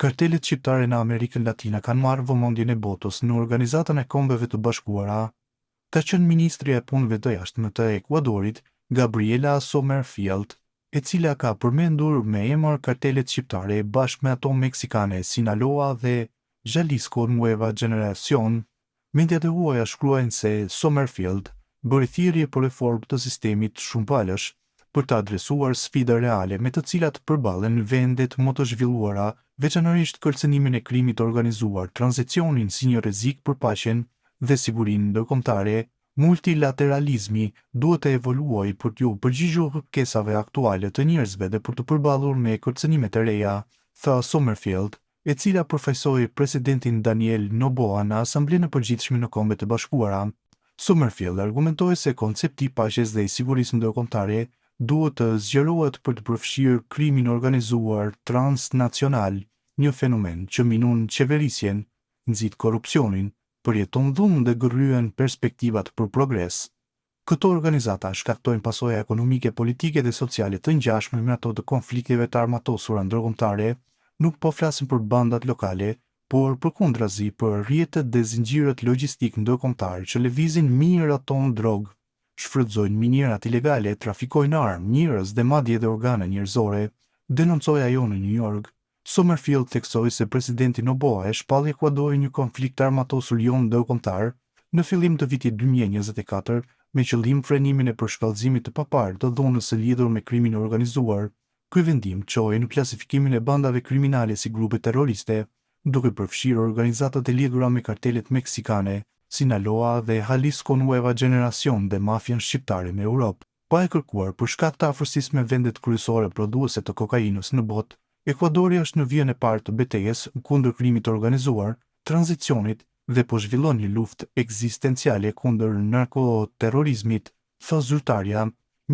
Kartelet shqiptare në Amerikën Latina kanë marrë vëmendjen e botës në Organizatën e Kombeve të Bashkuara, ka qenë ministri e punëve të jashtme të Ekuadorit, Gabriela Sommerfield, e cila ka përmendur me emër kartelet shqiptare bashkë me ato meksikane Sinaloa dhe Jalisco Nueva Generación. Mediat e huaja shkruajnë se Sommerfield bëri thirrje për reformë të sistemit shumëpalësh për të adresuar sfida reale me të cilat përballen vendet më të zhvilluara, veçanërisht kërcënimin e krimit organizuar, tranzicionin si një rrezik për paqen dhe sigurinë ndërkombëtare. Multilateralizmi duhet të evoluojë për t'u përgjigjur kërkesave aktuale të njerëzve dhe për të përballur me kërcënimet e reja, tha Sommerfield, e cila përfaqësoi presidentin Daniel Noboa në Asamblenë e Përgjithshme në Kombet e Bashkuara. Sommerfield argumentoi se koncepti i paqes dhe i sigurisë ndërkombëtare duhet të zgjerohet për të përfshirë krimin organizuar transnacional, një fenomen që minon qeverisjen, nxit korrupsionin, përjeton dhunë dhe gërryen perspektivat për progres. Këto organizata shkaktojnë pasoja ekonomike, politike dhe sociale të ngjashme me ato të konflikteve të armatosura ndërkombëtare, nuk po flasin për bandat lokale, por përkundrazi për rrjetet dhe zinxhirët logjistik ndërkombëtar që lëvizin mijëra tonë drogë, shfrytëzojnë minierat ilegale, trafikojnë armë, njerëz dhe madje edhe organe njerëzore, denoncoi ajo në New York. Sommerfield theksoi se presidenti Noboa e shpalli Ekuadorin një konflikt armatosur jo ndërkombëtar në fillim të vitit 2024 me qëllim frenimin e përshkallëzimit të paparë të dhunës së lidhur me krimin e organizuar. Ky vendim çoi në klasifikimin e bandave kriminale si grupe terroriste, duke përfshirë organizatat e lidhura me kartelet meksikane, Sinaloa dhe Jalisco Nueva Generación dhe mafian shqiptare me Europë. Pa e kërkuar për shkak të afërsisë me vendet kryesore prodhuese të kokainës në botë, Ekuadori është në vijën e parë të betejës kundër krimit të organizuar, tranzicionit dhe po zhvillon një luftë ekzistenciale kundër narkoterrorizmit, tha zyrtarja.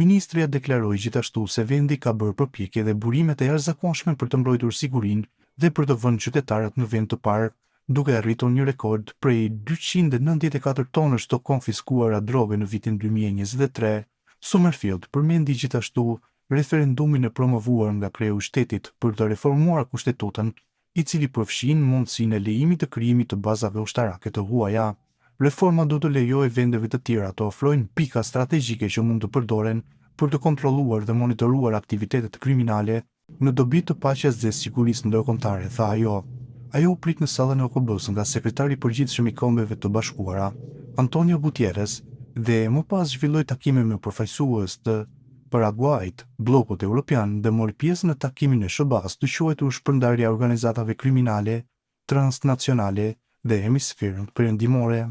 Ministria deklaroi gjithashtu se vendi ka bërë përpjekje dhe burime të jashtëzakonshme për të mbrojtur sigurinë dhe për të vënë qytetarët në vend të parë, duke arritur një rekord prej 294 tonësh të konfiskuara droge në vitin 2023. Sommerfield përmendi gjithashtu referendumin e promovuar nga kreu i shtetit për të reformuar kushtetutën, i cili përfshin mundësinë e lejimit të krijimit të bazave ushtarake të huaja. Reforma do të lejojë vendeve të tjera të ofrojnë pika strategjike që mund të përdoren për të kontrolluar dhe monitoruar aktivitetet kriminale në dobi të paqes dhe sigurisë ndërkombëtare, tha ajo. Ajo u prit në sallën e OKB-s nga sekretari i përgjithshëm i Kombeve të Bashkuara, Antonio Gutierrez, dhe më pas zhvilloi takime me përfaqësues të Paraguajt, bllokut evropian dhe mori pjesë në takimin e SBA-s të quajtur shpërndarja e organizatave kriminale transnacionale dhe hemisferën perëndimore.